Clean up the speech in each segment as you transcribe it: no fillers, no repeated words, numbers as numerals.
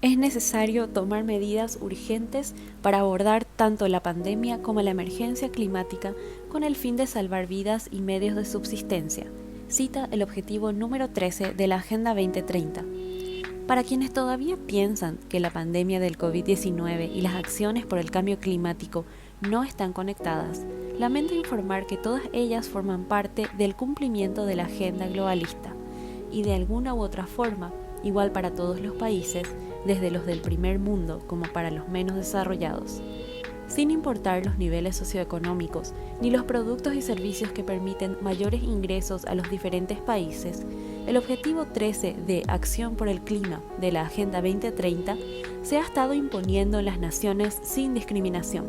Es necesario tomar medidas urgentes para abordar tanto la pandemia como la emergencia climática con el fin de salvar vidas y medios de subsistencia, cita el objetivo número 13 de la Agenda 2030. Para quienes todavía piensan que la pandemia del COVID-19 y las acciones por el cambio climático no están conectadas, lamento informar que todas ellas forman parte del cumplimiento de la agenda globalista y de alguna u otra forma, igual para todos los países, desde los del primer mundo como para los menos desarrollados. Sin importar los niveles socioeconómicos ni los productos y servicios que permiten mayores ingresos a los diferentes países, el objetivo 13 de Acción por el Clima de la Agenda 2030 se ha estado imponiendo en las naciones sin discriminación.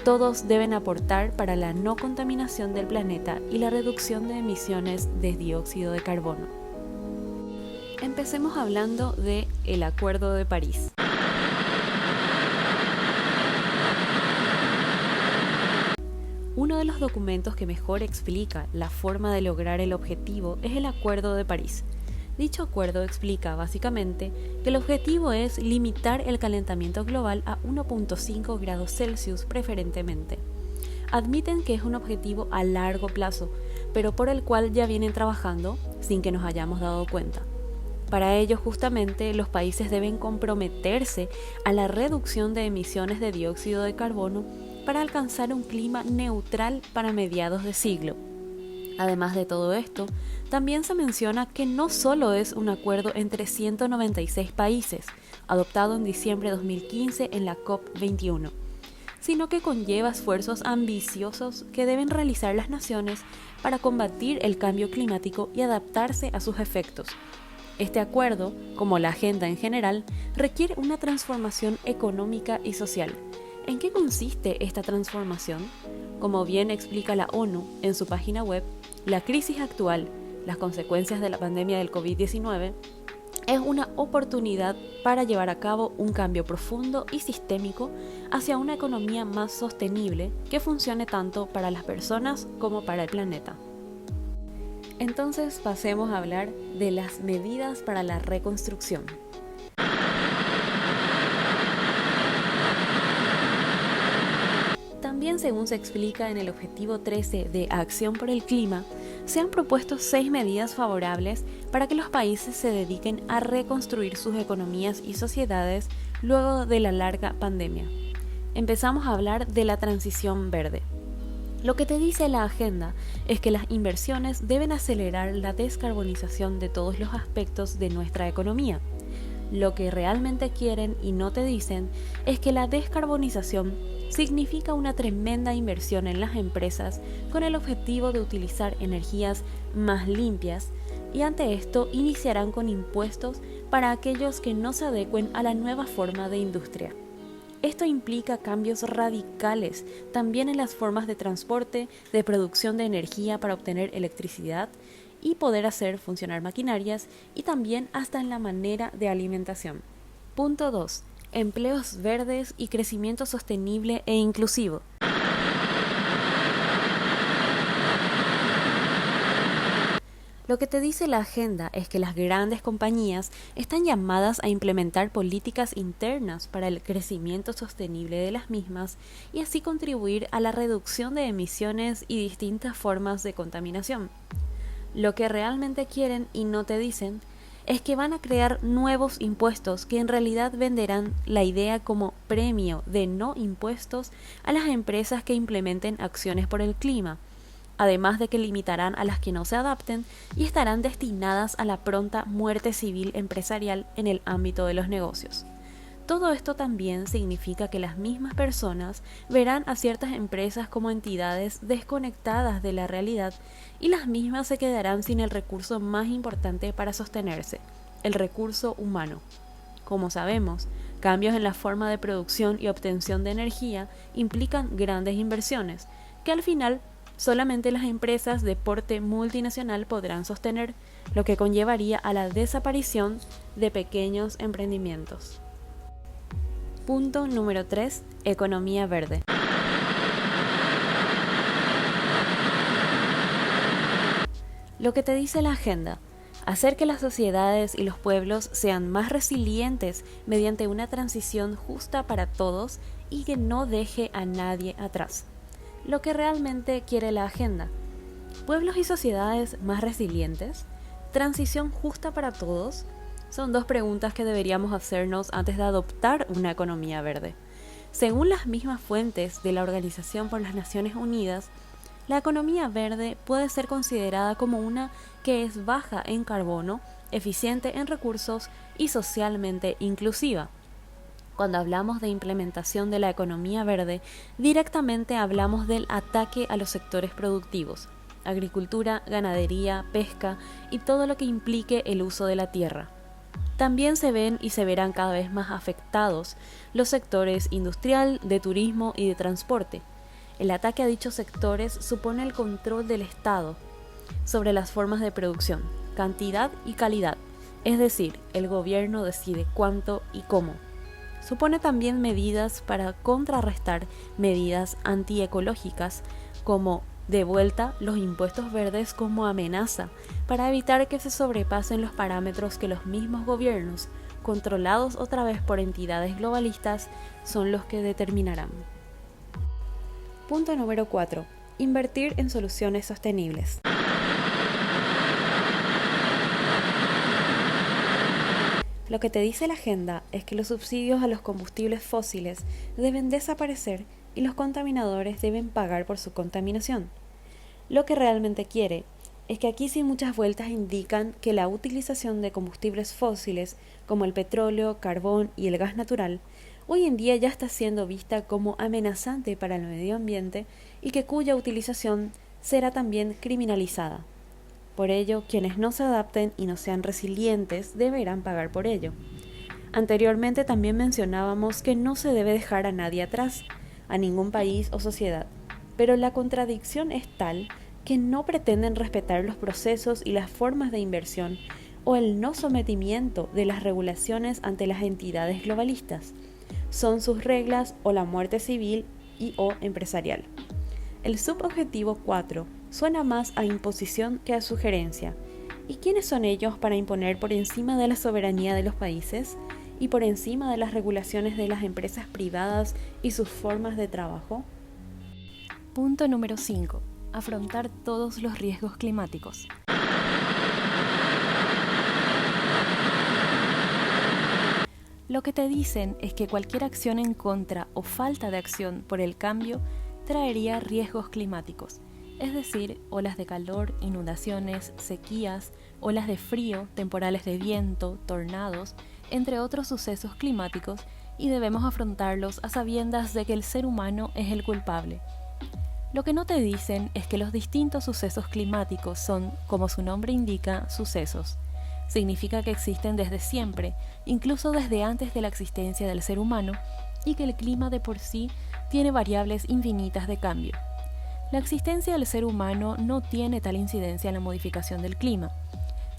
Todos deben aportar para la no contaminación del planeta y la reducción de emisiones de dióxido de carbono. Empecemos hablando del Acuerdo de París. Uno de los documentos que mejor explica la forma de lograr el objetivo es el Acuerdo de París. Dicho acuerdo explica básicamente que el objetivo es limitar el calentamiento global a 1.5 grados Celsius preferentemente. Admiten que es un objetivo a largo plazo, pero por el cual ya vienen trabajando sin que nos hayamos dado cuenta. Para ello, justamente, los países deben comprometerse a la reducción de emisiones de dióxido de carbono para alcanzar un clima neutral para mediados de siglo. Además de todo esto, también se menciona que no solo es un acuerdo entre 196 países, adoptado en diciembre de 2015 en la COP21, sino que conlleva esfuerzos ambiciosos que deben realizar las naciones para combatir el cambio climático y adaptarse a sus efectos. Este acuerdo, como la agenda en general, requiere una transformación económica y social. ¿En qué consiste esta transformación? Como bien explica la ONU en su página web, la crisis actual, las consecuencias de la pandemia del COVID-19, es una oportunidad para llevar a cabo un cambio profundo y sistémico hacia una economía más sostenible que funcione tanto para las personas como para el planeta. Entonces pasemos a hablar de las medidas para la reconstrucción. También, según se explica en el objetivo 13 de Acción por el Clima, se han propuesto 6 medidas favorables para que los países se dediquen a reconstruir sus economías y sociedades luego de la larga pandemia. Empezamos a hablar de la transición verde. Lo que te dice la agenda es que las inversiones deben acelerar la descarbonización de todos los aspectos de nuestra economía. Lo que realmente quieren y no te dicen es que la descarbonización significa una tremenda inversión en las empresas con el objetivo de utilizar energías más limpias, y ante esto iniciarán con impuestos para aquellos que no se adecuen a la nueva forma de industria. Esto implica cambios radicales también en las formas de transporte, de producción de energía para obtener electricidad y poder hacer funcionar maquinarias, y también hasta en la manera de alimentación. Punto 2. Empleos verdes y crecimiento sostenible e inclusivo. Lo que te dice la agenda es que las grandes compañías están llamadas a implementar políticas internas para el crecimiento sostenible de las mismas y así contribuir a la reducción de emisiones y distintas formas de contaminación. Lo que realmente quieren y no te dicen es que van a crear nuevos impuestos que en realidad venderán la idea como premio de no impuestos a las empresas que implementen acciones por el clima, además de que limitarán a las que no se adapten y estarán destinadas a la pronta muerte civil empresarial en el ámbito de los negocios. Todo esto también significa que las mismas personas verán a ciertas empresas como entidades desconectadas de la realidad, y las mismas se quedarán sin el recurso más importante para sostenerse, el recurso humano. Como sabemos, cambios en la forma de producción y obtención de energía implican grandes inversiones, que al final solamente las empresas de porte multinacional podrán sostener, lo que conllevaría a la desaparición de pequeños emprendimientos. Punto número 3. Economía verde. Lo que te dice la agenda Hacer que las sociedades y los pueblos sean más resilientes mediante una transición justa para todos y que no deje a nadie atrás. Lo que realmente quiere la agenda. Pueblos y sociedades más resilientes, transición justa para todos, son dos preguntas que deberíamos hacernos antes de adoptar una economía verde. Según las mismas fuentes de la Organización por las Naciones Unidas, la economía verde puede ser considerada como una que es baja en carbono, eficiente en recursos y socialmente inclusiva. Cuando hablamos de implementación de la economía verde, directamente hablamos del ataque a los sectores productivos, agricultura, ganadería, pesca y todo lo que implique el uso de la tierra. También se ven y se verán cada vez más afectados los sectores industrial, de turismo y de transporte. El ataque a dichos sectores supone el control del Estado sobre las formas de producción, cantidad y calidad, es decir, el gobierno decide cuánto y cómo. Supone también medidas para contrarrestar medidas antiecológicas como de vuelta los impuestos verdes como amenaza para evitar que se sobrepasen los parámetros que los mismos gobiernos, controlados otra vez por entidades globalistas, son los que determinarán. Punto número 4. Invertir en soluciones sostenibles. Lo que te dice la agenda es que los subsidios a los combustibles fósiles deben desaparecer y los contaminadores deben pagar por su contaminación. Lo que realmente quiere es que aquí sin muchas vueltas indican que la utilización de combustibles fósiles como el petróleo, carbón y el gas natural hoy en día ya está siendo vista como amenazante para el medio ambiente y que cuya utilización será también criminalizada. Por ello, quienes no se adapten y no sean resilientes deberán pagar por ello. Anteriormente también mencionábamos que no se debe dejar a nadie atrás, a ningún país o sociedad, pero la contradicción es tal que no pretenden respetar los procesos y las formas de inversión o el no sometimiento de las regulaciones ante las entidades globalistas. Son sus reglas o la muerte civil y o empresarial. El subobjetivo 4 suena más a imposición que a sugerencia. ¿Y quiénes son ellos para imponer por encima de la soberanía de los países y por encima de las regulaciones de las empresas privadas y sus formas de trabajo? Punto número 5. Afrontar todos los riesgos climáticos. Lo que te dicen es que cualquier acción en contra o falta de acción por el cambio traería riesgos climáticos, es decir, olas de calor, inundaciones, sequías, olas de frío, temporales de viento, tornados, entre otros sucesos climáticos, y debemos afrontarlos a sabiendas de que el ser humano es el culpable. Lo que no te dicen es que los distintos sucesos climáticos son, como su nombre indica, sucesos. Significa que existen desde siempre, incluso desde antes de la existencia del ser humano, y que el clima de por sí tiene variables infinitas de cambio. La existencia del ser humano no tiene tal incidencia en la modificación del clima.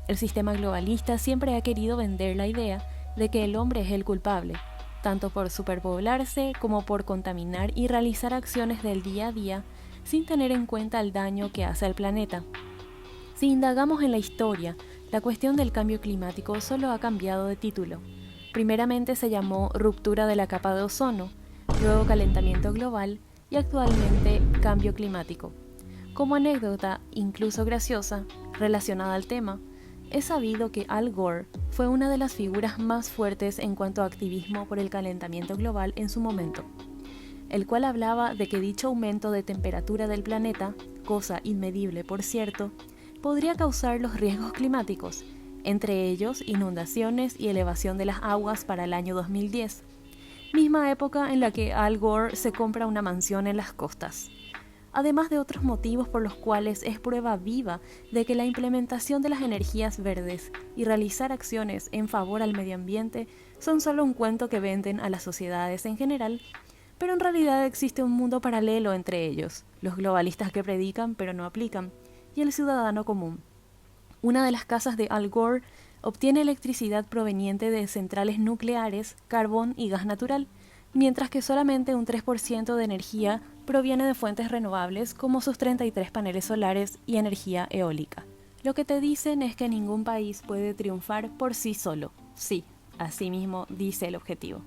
El sistema globalista siempre ha querido vender la idea de que el hombre es el culpable, tanto por superpoblarse como por contaminar y realizar acciones del día a día sin tener en cuenta el daño que hace al planeta. Si indagamos en la historia, la cuestión del cambio climático solo ha cambiado de título. Primeramente se llamó ruptura de la capa de ozono, luego calentamiento global y actualmente cambio climático. Como anécdota, incluso graciosa, relacionada al tema, es sabido que Al Gore fue una de las figuras más fuertes en cuanto a activismo por el calentamiento global en su momento, el cual hablaba de que dicho aumento de temperatura del planeta, cosa inmedible por cierto, podría causar los riesgos climáticos, entre ellos inundaciones y elevación de las aguas para el año 2010, misma época en la que Al Gore se compra una mansión en las costas. Además de otros motivos por los cuales es prueba viva de que la implementación de las energías verdes y realizar acciones en favor al medio ambiente son solo un cuento que venden a las sociedades en general, pero en realidad existe un mundo paralelo entre ellos, los globalistas que predican pero no aplican, y el ciudadano común. Una de las casas de Al Gore obtiene electricidad proveniente de centrales nucleares, carbón y gas natural, mientras que solamente un 3% de energía proviene de fuentes renovables como sus 33 paneles solares y energía eólica. Lo que te dicen es que ningún país puede triunfar por sí solo. Sí, así mismo dice el objetivo.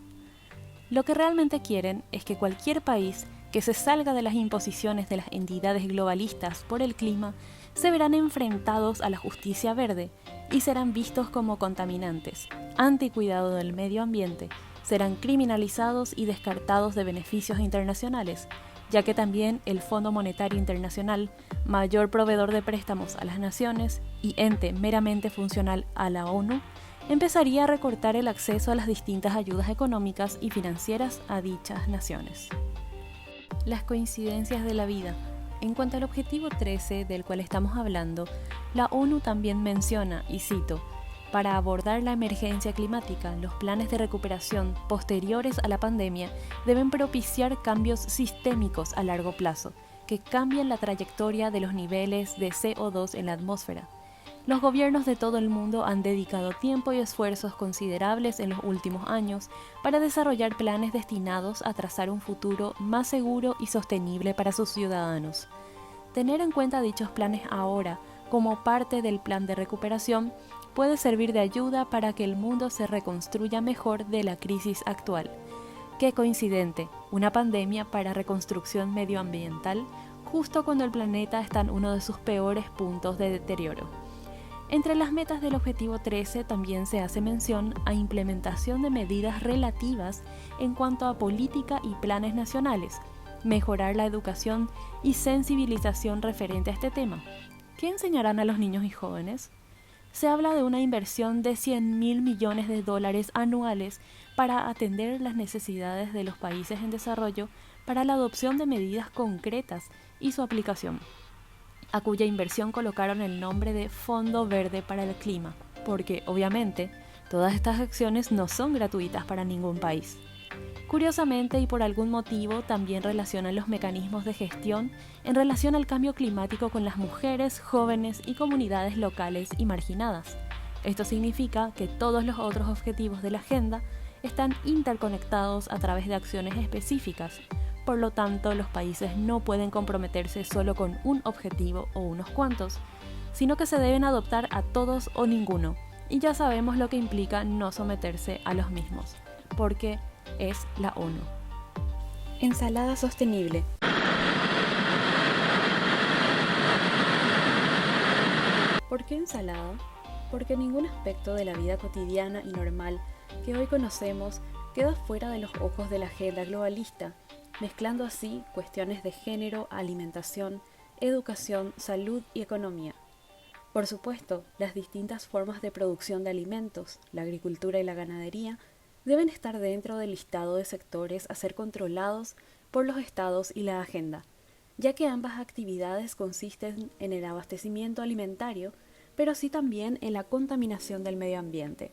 Lo que realmente quieren es que cualquier país que se salga de las imposiciones de las entidades globalistas por el clima se verán enfrentados a la justicia verde y serán vistos como contaminantes, anticuidado del medio ambiente, serán criminalizados y descartados de beneficios internacionales, ya que también el Fondo Monetario Internacional, mayor proveedor de préstamos a las naciones y ente meramente funcional a la ONU, empezaría a recortar el acceso a las distintas ayudas económicas y financieras a dichas naciones. Las coincidencias de la vida. En cuanto al objetivo 13 del cual estamos hablando, la ONU también menciona, y cito, para abordar la emergencia climática, los planes de recuperación posteriores a la pandemia deben propiciar cambios sistémicos a largo plazo, que cambien la trayectoria de los niveles de CO2 en la atmósfera. Los gobiernos de todo el mundo han dedicado tiempo y esfuerzos considerables en los últimos años para desarrollar planes destinados a trazar un futuro más seguro y sostenible para sus ciudadanos. Tener en cuenta dichos planes ahora, como parte del plan de recuperación, puede servir de ayuda para que el mundo se reconstruya mejor de la crisis actual. Qué coincidente, una pandemia para reconstrucción medioambiental justo cuando el planeta está en uno de sus peores puntos de deterioro. Entre las metas del objetivo 13 también se hace mención a implementación de medidas relativas en cuanto a política y planes nacionales, mejorar la educación y sensibilización referente a este tema. ¿Qué enseñarán a los niños y jóvenes? Se habla de una inversión de $100.000 millones anuales para atender las necesidades de los países en desarrollo para la adopción de medidas concretas y su aplicación, a cuya inversión colocaron el nombre de Fondo Verde para el Clima, porque, obviamente, todas estas acciones no son gratuitas para ningún país. Curiosamente y por algún motivo también relacionan los mecanismos de gestión en relación al cambio climático con las mujeres, jóvenes y comunidades locales y marginadas. Esto significa que todos los otros objetivos de la agenda están interconectados a través de acciones específicas. Por lo tanto, los países no pueden comprometerse solo con un objetivo o unos cuantos, sino que se deben adoptar a todos o ninguno, y ya sabemos lo que implica no someterse a los mismos, porque es la ONU. Ensalada sostenible. ¿Por qué ensalada? Porque ningún aspecto de la vida cotidiana y normal que hoy conocemos queda fuera de los ojos de la agenda globalista, mezclando así cuestiones de género, alimentación, educación, salud y economía. Por supuesto, las distintas formas de producción de alimentos, la agricultura y la ganadería, deben estar dentro del listado de sectores a ser controlados por los estados y la agenda, ya que ambas actividades consisten en el abastecimiento alimentario, pero sí también en la contaminación del medio ambiente.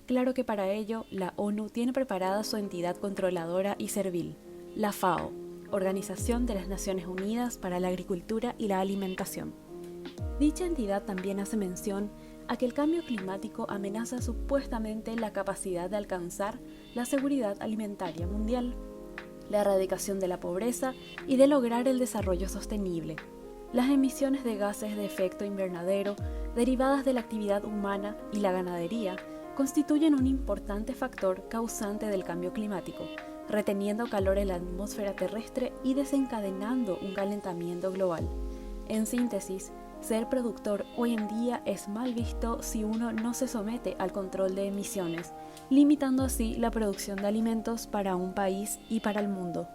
Claro que para ello, la ONU tiene preparada su entidad controladora y servil, la FAO, Organización de las Naciones Unidas para la Agricultura y la Alimentación. Dicha entidad también hace mención a que el cambio climático amenaza supuestamente la capacidad de alcanzar la seguridad alimentaria mundial, la erradicación de la pobreza y de lograr el desarrollo sostenible. Las emisiones de gases de efecto invernadero derivadas de la actividad humana y la ganadería constituyen un importante factor causante del cambio climático, reteniendo calor en la atmósfera terrestre y desencadenando un calentamiento global. En síntesis, ser productor hoy en día es mal visto si uno no se somete al control de emisiones, limitando así la producción de alimentos para un país y para el mundo.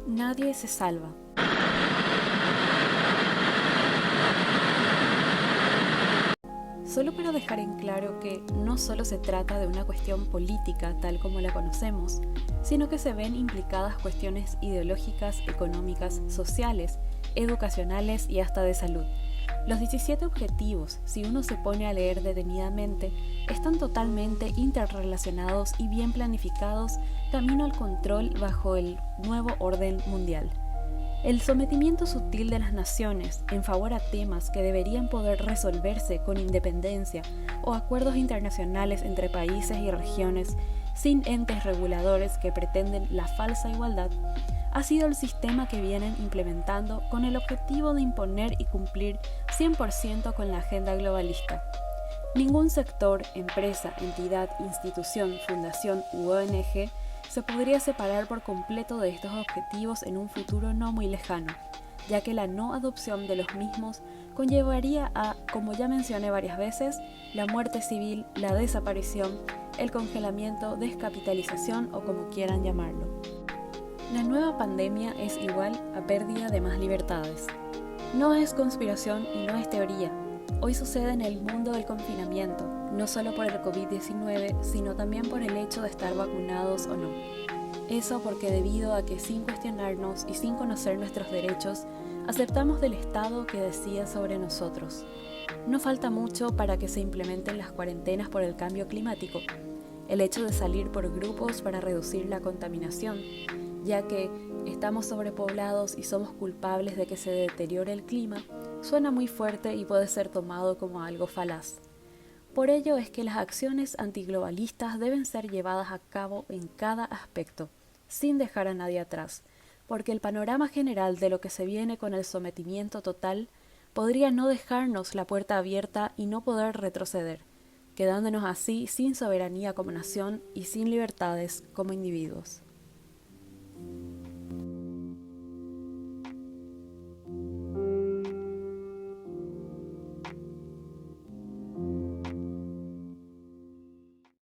Nadie se salva. Solo para dejar en claro que no solo se trata de una cuestión política tal como la conocemos, sino que se ven implicadas cuestiones ideológicas, económicas, sociales, educacionales y hasta de salud. Los 17 objetivos, si uno se pone a leer detenidamente, están totalmente interrelacionados y bien planificados camino al control bajo el nuevo orden mundial. El sometimiento sutil de las naciones en favor a temas que deberían poder resolverse con independencia o acuerdos internacionales entre países y regiones sin entes reguladores que pretenden la falsa igualdad, ha sido el sistema que vienen implementando con el objetivo de imponer y cumplir 100% con la agenda globalista. Ningún sector, empresa, entidad, institución, fundación u ONG se podría separar por completo de estos objetivos en un futuro no muy lejano, ya que la no adopción de los mismos conllevaría a, como ya mencioné varias veces, la muerte civil, la desaparición, el congelamiento, descapitalización o como quieran llamarlo. La nueva pandemia es igual a pérdida de más libertades. No es conspiración y no es teoría. Hoy sucede en el mundo del confinamiento, no solo por el COVID-19, sino también por el hecho de estar vacunados o no. Eso porque debido a que sin cuestionarnos y sin conocer nuestros derechos, aceptamos del Estado que decida sobre nosotros. No falta mucho para que se implementen las cuarentenas por el cambio climático, el hecho de salir por grupos para reducir la contaminación, ya que estamos sobrepoblados y somos culpables de que se deteriore el clima, suena muy fuerte y puede ser tomado como algo falaz. Por ello es que las acciones antiglobalistas deben ser llevadas a cabo en cada aspecto, sin dejar a nadie atrás, porque el panorama general de lo que se viene con el sometimiento total podría no dejarnos la puerta abierta y no poder retroceder, quedándonos así sin soberanía como nación y sin libertades como individuos.